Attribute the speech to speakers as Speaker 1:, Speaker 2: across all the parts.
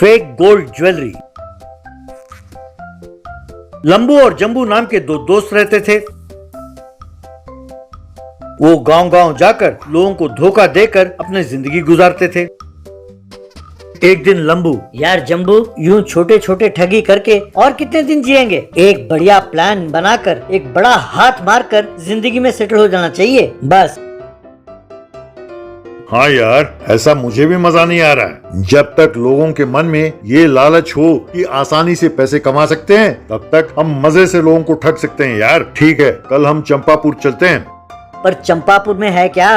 Speaker 1: Fake gold jewellery. लंबू और जंबू नाम के दो दोस्त रहते थे। वो गांव-गांव जाकर लोगों को धोखा देकर अपनी जिंदगी गुजारते थे। एक दिन लंबू,
Speaker 2: यार जंबू, यूं छोटे छोटे ठगी करके और कितने दिन जिएंगे? एक बढ़िया प्लान बनाकर एक बड़ा हाथ मारकर जिंदगी में सेटल हो जाना चाहिए बस।
Speaker 3: हाँ यार, ऐसा मुझे भी मजा नहीं आ रहा है। जब तक लोगों के मन में ये लालच हो कि आसानी से पैसे कमा सकते हैं, तब तक हम मजे से लोगों को ठग सकते हैं यार। ठीक है, कल हम चंपापुर चलते हैं।
Speaker 2: पर चंपापुर में है क्या?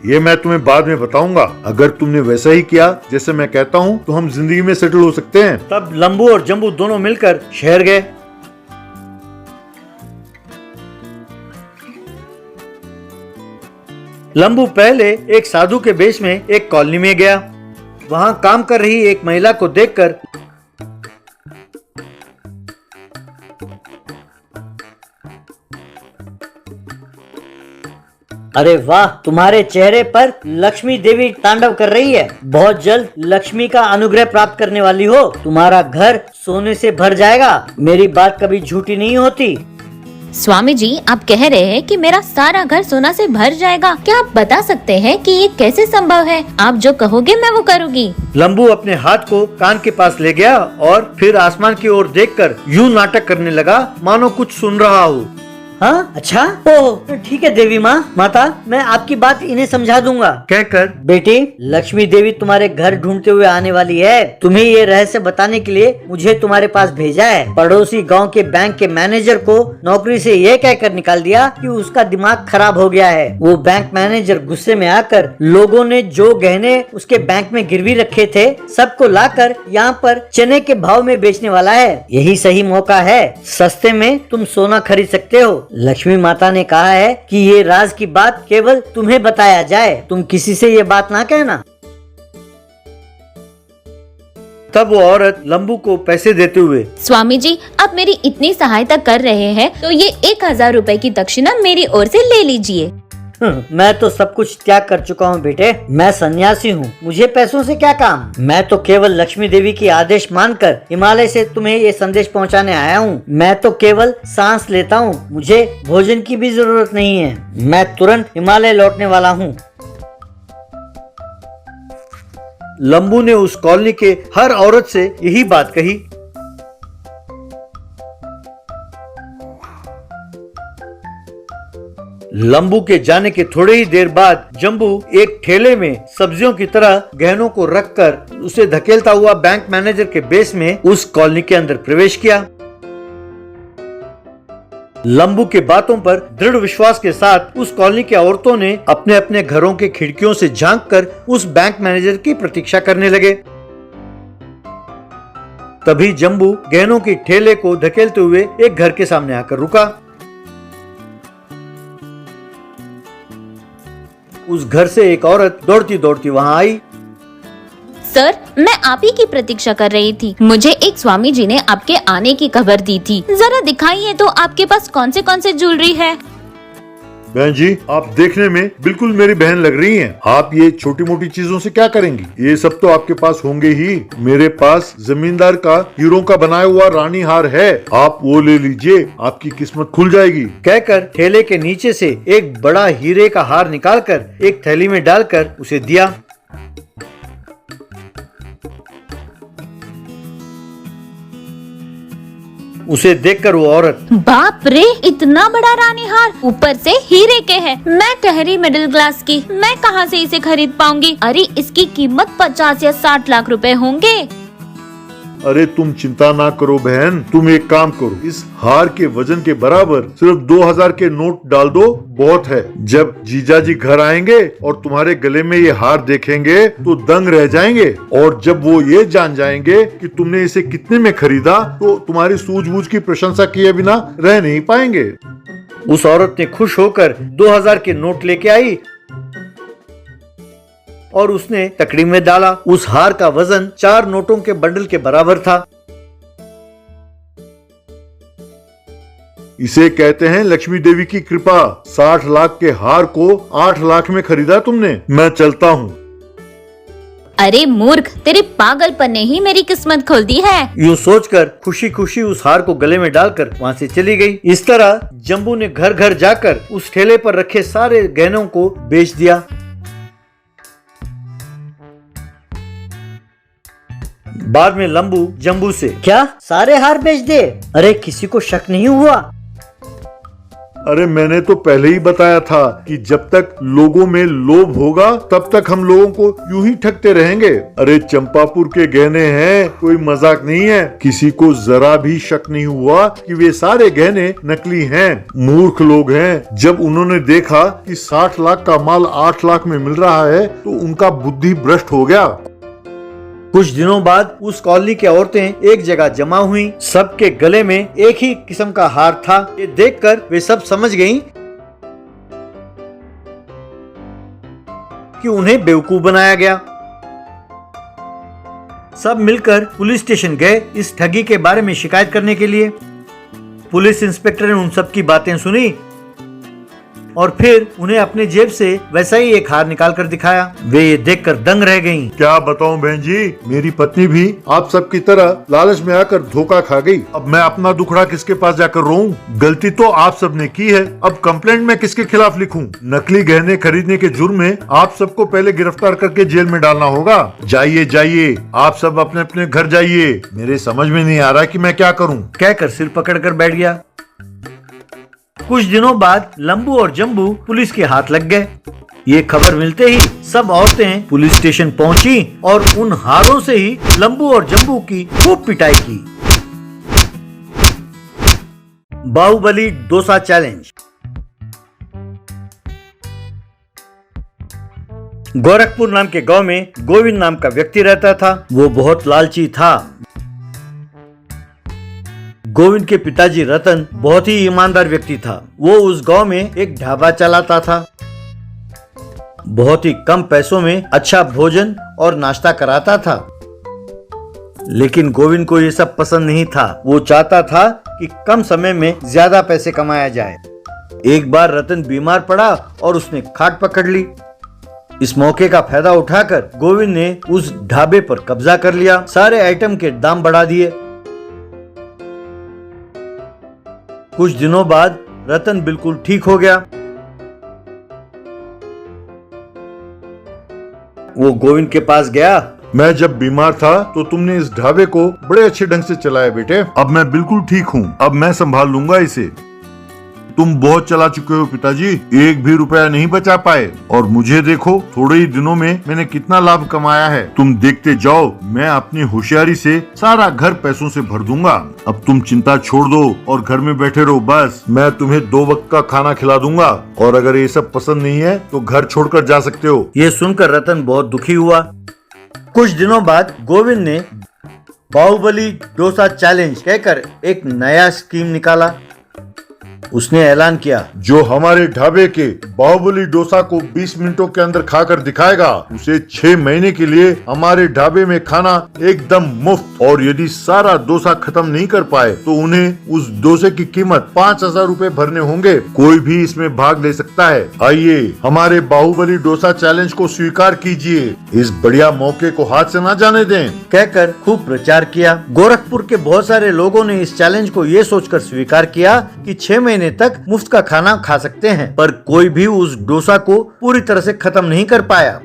Speaker 3: ये मैं तुम्हें बाद में बताऊंगा। अगर तुमने वैसा ही किया जैसे मैं कहता हूँ, तो हम जिंदगी में सेटल हो सकते हैं।
Speaker 1: तब लंबू और जंबू दोनों मिलकर शहर गए। लंबू पहले एक साधु के वेश में एक कॉलोनी में गया। वहां काम कर रही एक महिला को देखकर
Speaker 2: अरे वाह, तुम्हारे चेहरे पर लक्ष्मी देवी तांडव कर रही है। बहुत जल्द लक्ष्मी का अनुग्रह प्राप्त करने वाली हो। तुम्हारा घर सोने से भर जाएगा। मेरी बात कभी झूठी नहीं होती।
Speaker 4: स्वामी जी, आप कह रहे हैं कि मेरा सारा घर सोना से भर जाएगा। क्या आप बता सकते हैं कि ये कैसे संभव है? आप जो कहोगे मैं वो करूँगी।
Speaker 1: लंबू अपने हाथ को कान के पास ले गया और फिर आसमान की ओर देखकर यूं नाटक करने लगा मानो कुछ सुन रहा हो।
Speaker 2: हाँ, अच्छा, ओह ठीक है देवी माँ, माता, मैं आपकी बात इन्हें समझा दूंगा।
Speaker 1: कहकर
Speaker 2: बेटी, लक्ष्मी देवी तुम्हारे घर ढूंढते हुए आने वाली है। तुम्हें ये रहस्य बताने के लिए मुझे तुम्हारे पास भेजा है। पड़ोसी गांव के बैंक के मैनेजर को नौकरी से ये कहकर निकाल दिया कि उसका दिमाग खराब हो गया है। वो बैंक मैनेजर गुस्से में आकर लोगों ने जो गहने उसके बैंक में गिरवी रखे थे सबको लाकर यहाँ पर चने के भाव में बेचने वाला है। यही सही मौका है। सस्ते में तुम सोना खरीद सकते हो। लक्ष्मी माता ने कहा है कि ये राज की बात केवल तुम्हें बताया जाए। तुम किसी से ये बात ना कहना।
Speaker 1: तब वो औरत लंबू को पैसे देते हुए,
Speaker 4: स्वामी जी, आप मेरी इतनी सहायता कर रहे हैं तो ये 1000 रुपए की दक्षिणा मेरी ओर से ले लीजिए।
Speaker 2: मैं तो सब कुछ त्याग कर चुका हूँ बेटे। मैं सन्यासी हूँ, मुझे पैसों से क्या काम। मैं तो केवल लक्ष्मी देवी की आदेश मानकर हिमालय से तुम्हें ये संदेश पहुँचाने आया हूँ। मैं तो केवल सांस लेता हूँ, मुझे भोजन की भी जरूरत नहीं है। मैं तुरंत हिमालय लौटने वाला हूँ।
Speaker 1: लंबू ने उस कॉलोनी के हर औरत से यही बात कही। लंबू के जाने के थोड़े ही देर बाद जंबू एक ठेले में सब्जियों की तरह गहनों को रखकर उसे धकेलता हुआ बैंक मैनेजर के बेस में उस कॉलोनी के अंदर प्रवेश किया। लंबू के बातों पर दृढ़ विश्वास के साथ उस कॉलोनी की औरतों ने अपने अपने घरों के खिड़कियों से झांककर उस बैंक मैनेजर की प्रतीक्षा करने लगे। तभी जंबू गहनों की ठेले को धकेलते हुए एक घर के सामने आकर रुका। उस घर से एक औरत दौड़ती दौड़ती वहां आई।
Speaker 4: सर, मैं आप ही की प्रतीक्षा कर रही थी। मुझे एक स्वामी जी ने आपके आने की खबर दी थी। जरा दिखाइए तो आपके पास कौन से ज्वेलरी है।
Speaker 3: बहन जी, आप देखने में बिल्कुल मेरी बहन लग रही हैं। आप ये छोटी मोटी चीजों से क्या करेंगी? ये सब तो आपके पास होंगे ही। मेरे पास जमींदार का हीरों का बनाया हुआ रानी हार है, आप वो ले लीजिए, आपकी किस्मत खुल जाएगी।
Speaker 1: कहकर ठेले के नीचे से एक बड़ा हीरे का हार निकालकर एक थैली में डालकर उसे दिया। उसे देखकर वो औरत,
Speaker 4: बाप रे, इतना बड़ा रानी हार, ऊपर से हीरे के है। मैं ठहरी मिडिल क्लास की, मैं कहाँ से इसे खरीद पाऊंगी? अरे इसकी कीमत 50 या 60 लाख रुपए होंगे।
Speaker 3: अरे तुम चिंता ना करो बहन, तुम एक काम करो, इस हार के वजन के बराबर सिर्फ 2000 के नोट डाल दो, बहुत है। जब जीजाजी घर आएंगे और तुम्हारे गले में ये हार देखेंगे तो दंग रह जाएंगे, और जब वो ये जान जाएंगे कि तुमने इसे कितने में खरीदा तो तुम्हारी सूझबूझ की प्रशंसा किए बिना रह नहीं पाएंगे।
Speaker 1: उस औरत ने खुश होकर 2000 के नोट लेके आई और उसने तकड़ी में डाला। उस हार का वजन 4 नोटों के बंडल के बराबर था।
Speaker 3: इसे कहते हैं लक्ष्मी देवी की कृपा। 60 लाख के हार को 8 लाख में खरीदा तुमने। मैं चलता हूँ।
Speaker 4: अरे मूर्ख, तेरे पागलपन ने ही मेरी किस्मत खोल दी है।
Speaker 1: यूँ सोचकर खुशी खुशी उस हार को गले में डालकर वहाँ से चली गई। इस तरह जम्बू ने घर घर जाकर उस ठेले पर रखे सारे गहनों को बेच दिया। बाद में लंबू जम्बू से,
Speaker 2: क्या सारे हार बेच दे? अरे किसी को शक नहीं हुआ?
Speaker 3: अरे मैंने तो पहले ही बताया था कि जब तक लोगों में लोभ होगा तब तक हम लोगों को यूं ही ठगते रहेंगे। अरे चंपापुर के गहने हैं, कोई मजाक नहीं है। किसी को जरा भी शक नहीं हुआ कि वे सारे गहने नकली हैं। मूर्ख लोग हैं। जब उन्होंने देखा कि 60 लाख का माल 8 लाख में मिल रहा है तो उनका बुद्धि भ्रष्ट हो गया।
Speaker 1: कुछ दिनों बाद उस कॉलोनी की औरतें एक जगह जमा हुई। सबके गले में एक ही किस्म का हार था। ये देखकर वे सब समझ गईं कि उन्हें बेवकूफ बनाया गया। सब मिलकर पुलिस स्टेशन गए इस ठगी के बारे में शिकायत करने के लिए। पुलिस इंस्पेक्टर ने उन सब की बातें सुनी और फिर उन्हें अपने जेब से वैसा ही एक हार निकाल कर दिखाया। वे ये देखकर दंग रह गईं।
Speaker 3: क्या बताऊं बहन जी, मेरी पत्नी भी आप सबकी तरह लालच में आकर धोखा खा गई। अब मैं अपना दुखड़ा किसके पास जाकर रोऊं? गलती तो आप सबने की है। अब कंप्लेंट मैं किसके खिलाफ लिखूं? नकली गहने खरीदने के जुर्म में आप सबको पहले गिरफ्तार करके जेल में डालना होगा। जाइए जाइए, आप सब अपने अपने घर जाइए। मेरे समझ में नहीं आ रहा कि मैं क्या करूं।
Speaker 1: कहकर सिर पकड़कर बैठ गया। कुछ दिनों बाद लंबू और जम्बू पुलिस के हाथ लग गए। ये खबर मिलते ही सब औरतें पुलिस स्टेशन पहुंची और उन हारों से ही लंबू और जम्बू की खूब पिटाई की। बाहुबली डोसा चैलेंज। गोरखपुर नाम के गांव में गोविंद नाम का व्यक्ति रहता था। वो बहुत लालची था। गोविंद के पिताजी रतन बहुत ही ईमानदार व्यक्ति था। वो उस गांव में एक ढाबा चलाता था। बहुत ही कम पैसों में अच्छा भोजन और नाश्ता कराता था। लेकिन गोविंद को ये सब पसंद नहीं था। वो चाहता था कि कम समय में ज्यादा पैसे कमाया जाए। एक बार रतन बीमार पड़ा और उसने खाट पकड़ ली। इस मौके का फायदा उठाकर गोविंद ने उस ढाबे पर कब्जा कर लिया। सारे आइटम के दाम बढ़ा दिए। कुछ दिनों बाद रतन बिल्कुल ठीक हो गया। वो गोविंद के पास गया।
Speaker 3: मैं जब बीमार था तो तुमने इस ढाबे को बड़े अच्छे ढंग से चलाया बेटे। अब मैं बिल्कुल ठीक हूँ। अब मैं संभाल लूंगा इसे। तुम बहुत चला चुके हो पिताजी, एक भी रुपया नहीं बचा पाए। और मुझे देखो, थोड़े ही दिनों में मैंने कितना लाभ कमाया है। तुम देखते जाओ, मैं अपनी होशियारी से सारा घर पैसों से भर दूंगा। अब तुम चिंता छोड़ दो और घर में बैठे रहो। बस मैं तुम्हें 2 वक्त का खाना खिला दूंगा और अगर ये सब पसंद नहीं है तो घर छोड़कर जा सकते हो।
Speaker 1: ये सुनकर रतन बहुत दुखी हुआ। कुछ दिनों बाद गोविंद ने बाहुबली डोसा चैलेंज कहकर एक नया स्कीम निकाला। उसने ऐलान किया,
Speaker 3: जो हमारे ढाबे के बाहुबली डोसा को 20 मिनटों के अंदर खाकर दिखाएगा उसे 6 महीने के लिए हमारे ढाबे में खाना एकदम मुफ्त। और यदि सारा डोसा खत्म नहीं कर पाए तो उन्हें उस डोसे की कीमत 5000 रूपए भरने होंगे। कोई भी इसमें भाग ले सकता है। आइए हमारे बाहुबली डोसा चैलेंज को स्वीकार कीजिए। इस बढ़िया मौके को हाथ से न जाने दें।
Speaker 1: कहकर खूब प्रचार किया। गोरखपुर के बहुत सारे लोगों ने इस चैलेंज को ये सोचकर स्वीकार किया कि 6 महीने तक मुफ्त का खाना खा सकते हैं, पर कोई भी उस डोसा को पूरी तरह से खत्म नहीं कर पाया।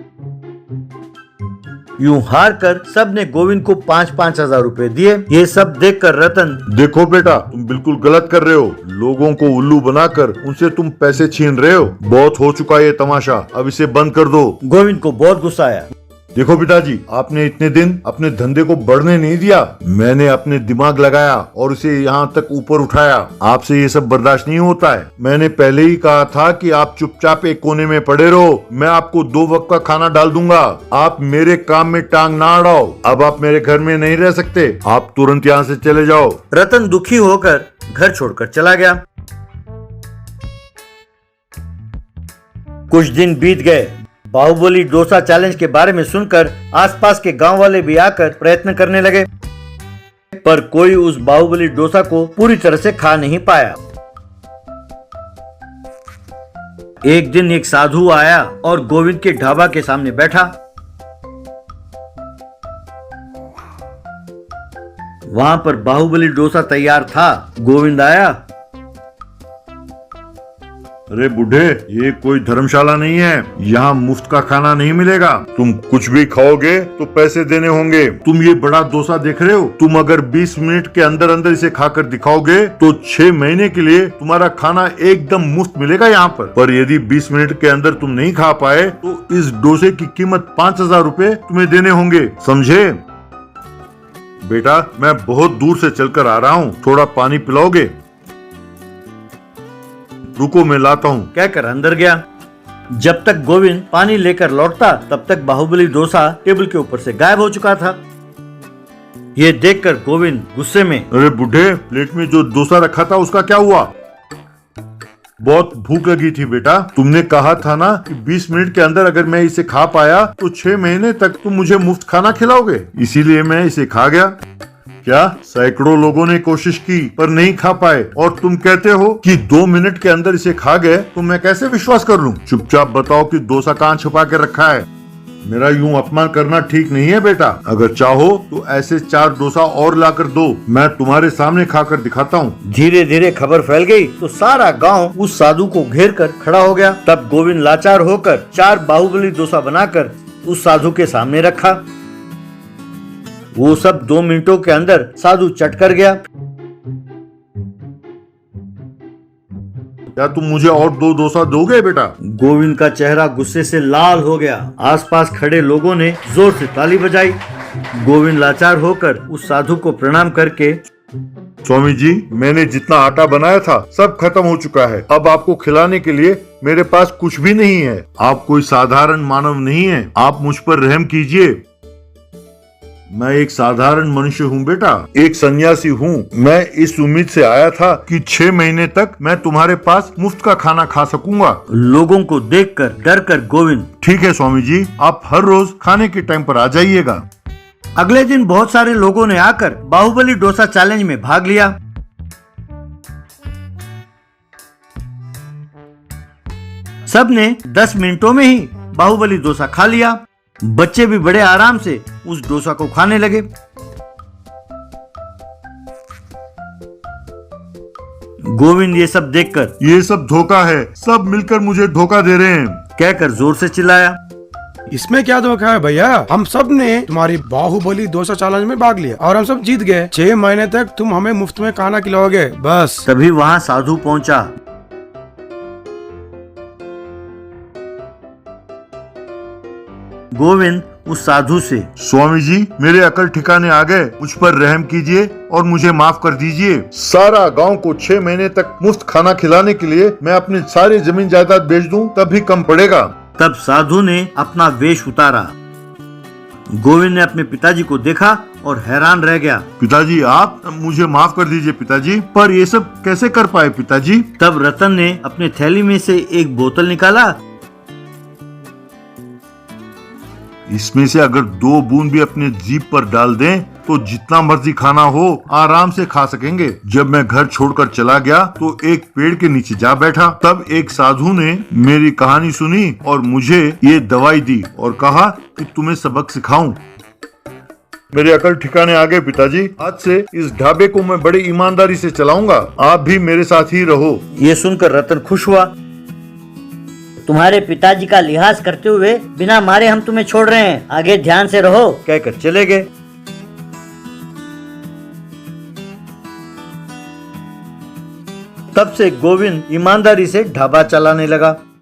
Speaker 1: यूं हार कर सब ने गोविंद को 5-5 हजार रूपए दिए। ये सब देखकर रतन,
Speaker 3: देखो बेटा, तुम बिल्कुल गलत कर रहे हो। लोगों को उल्लू बनाकर उनसे तुम पैसे छीन रहे हो। बहुत हो चुका ये तमाशा, अब इसे बंद कर दो।
Speaker 1: गोविंद को बहुत गुस्सा आया।
Speaker 3: देखो पिताजी, आपने इतने दिन अपने धंधे को बढ़ने नहीं दिया। मैंने अपने दिमाग लगाया और इसे यहाँ तक ऊपर उठाया। आपसे ये सब बर्दाश्त नहीं होता है। मैंने पहले ही कहा था कि आप चुपचाप एक कोने में पड़े रहो। मैं आपको 2 वक्त का खाना डाल दूंगा। आप मेरे काम में टांग ना अड़ाओ। अब आप मेरे घर में नहीं रह सकते। आप तुरंत यहाँ से चले जाओ।
Speaker 1: रतन दुखी होकर घर छोड़कर चला गया। कुछ दिन बीत गए। बाहुबली डोसा चैलेंज के बारे में सुनकर आसपास के गांव वाले भी आकर प्रयत्न करने लगे, पर कोई उस बाहुबली डोसा को पूरी तरह से खा नहीं पाया। एक दिन एक साधु आया और गोविंद के ढाबा के सामने बैठा। वहाँ पर बाहुबली डोसा तैयार था। गोविंद आया।
Speaker 3: अरे बूढ़े, ये कोई धर्मशाला नहीं है, यहाँ मुफ्त का खाना नहीं मिलेगा। तुम कुछ भी खाओगे तो पैसे देने होंगे। तुम ये बड़ा डोसा देख रहे हो, तुम अगर 20 मिनट के अंदर अंदर इसे खाकर दिखाओगे तो 6 महीने के लिए तुम्हारा खाना एकदम मुफ्त मिलेगा यहाँ पर यदि 20 मिनट के अंदर तुम नहीं खा पाए तो इस डोसे की कीमत 5,000 रुपए तुम्हें देने होंगे, समझे? बेटा, मैं बहुत दूर से चलकर आ रहा हूँ, थोड़ा पानी पिलाओगे? रुको, मैं लाता हूँ।
Speaker 1: कहकर अंदर गया। जब तक गोविंद पानी लेकर लौटता तब तक बाहुबली डोसा टेबल के ऊपर से गायब हो चुका था। ये देखकर गोविंद गुस्से में,
Speaker 3: अरे बूढ़े, प्लेट में जो डोसा रखा था उसका क्या हुआ? बहुत भूख लगी थी बेटा, तुमने कहा था ना कि 20 मिनट के अंदर अगर मैं इसे खा पाया तो 6 महीने तक तुम मुझे मुफ्त खाना खिलाओगे, इसीलिए मैं इसे खा गया। क्या सैकड़ों लोगों ने कोशिश की पर नहीं खा पाए और तुम कहते हो कि 2 मिनट के अंदर इसे खा गए, तो मैं कैसे विश्वास कर लूं? चुपचाप बताओ कि डोसा कहाँ छुपा के रखा है। मेरा यूं अपमान करना ठीक नहीं है बेटा। अगर चाहो तो ऐसे 4 डोसा और लाकर दो, मैं तुम्हारे सामने खाकर दिखाता हूँ।
Speaker 1: धीरे धीरे खबर फैल गई तो सारा गांव उस साधु को घेर कर खड़ा हो गया। तब गोविंद लाचार होकर 4 बाहुबली डोसा बनाकर उस साधु के सामने रखा। वो सब 2 मिनटों के अंदर साधु चट कर गया।
Speaker 3: क्या तुम मुझे और 2 डोसा दोगे बेटा?
Speaker 1: गोविंद का चेहरा गुस्से से लाल हो गया। आसपास खड़े लोगों ने जोर से ताली बजाई। गोविंद लाचार होकर उस साधु को प्रणाम करके,
Speaker 3: स्वामी जी, मैंने जितना आटा बनाया था सब खत्म हो चुका है। अब आपको खिलाने के लिए मेरे पास कुछ भी नहीं है। आप कोई साधारण मानव नहीं है, आप मुझ पर रहम कीजिए। मैं एक साधारण मनुष्य हूँ बेटा, एक सन्यासी हूँ। मैं इस उम्मीद से आया था कि 6 महीने तक मैं तुम्हारे पास मुफ्त का खाना खा सकूंगा।
Speaker 1: लोगों को देखकर डर कर गोविंद,
Speaker 3: ठीक है स्वामी जी, आप हर रोज खाने के टाइम पर आ जाइएगा।
Speaker 1: अगले दिन बहुत सारे लोगों ने आकर बाहुबली डोसा चैलेंज में भाग लिया। सबने 10 मिनटों में ही बाहुबली डोसा खा लिया। बच्चे भी बड़े आराम से उस डोसा को खाने लगे। गोविंद ये सब देखकर,
Speaker 3: ये सब धोखा है, सब मिलकर मुझे धोखा दे रहे हैं,
Speaker 1: कहकर जोर से चिल्लाया।
Speaker 5: इसमें क्या धोखा है भैया? हम सब ने तुम्हारी बाहुबली डोसा चैलेंज में भाग लिया और हम सब जीत गए। 6 महीने तक तुम हमें मुफ्त में खाना खिलाओगे, बस।
Speaker 1: तभी वहाँ साधु पहुंचा। गोविंद उस साधु से,
Speaker 3: स्वामी जी, मेरे अकल ठिकाने आ गए, मुझ पर रहम कीजिए और मुझे माफ कर दीजिए। सारा गांव को 6 महीने तक मुफ्त खाना खिलाने के लिए मैं अपनी सारी जमीन जायदाद बेच दूं तब भी कम पड़ेगा।
Speaker 1: तब साधु ने अपना वेश उतारा। गोविंद ने अपने पिताजी को देखा और हैरान रह गया।
Speaker 3: पिताजी, आप मुझे माफ कर दीजिए पिताजी, पर ये सब कैसे कर पाए पिताजी?
Speaker 1: तब रतन ने अपने थैली में से एक बोतल निकाला।
Speaker 3: इसमें से अगर 2 बूंद भी अपने जीभ पर डाल दें तो जितना मर्जी खाना हो आराम से खा सकेंगे। जब मैं घर छोड़कर चला गया तो एक पेड़ के नीचे जा बैठा। तब एक साधु ने मेरी कहानी सुनी और मुझे ये दवाई दी और कहा कि तुम्हें सबक सिखाऊं। मेरे अकल ठिकाने आ गए पिताजी। आज से इस ढाबे को मैं बड़ी ईमानदारी से चलाऊंगा। आप भी मेरे साथ ही रहो।
Speaker 1: ये सुनकर रतन खुश हुआ।
Speaker 2: तुम्हारे पिताजी का लिहाज करते हुए बिना मारे हम तुम्हें छोड़ रहे हैं, आगे ध्यान से रहो,
Speaker 1: कहकर चले गए। तब से गोविंद ईमानदारी से ढाबा चलाने लगा।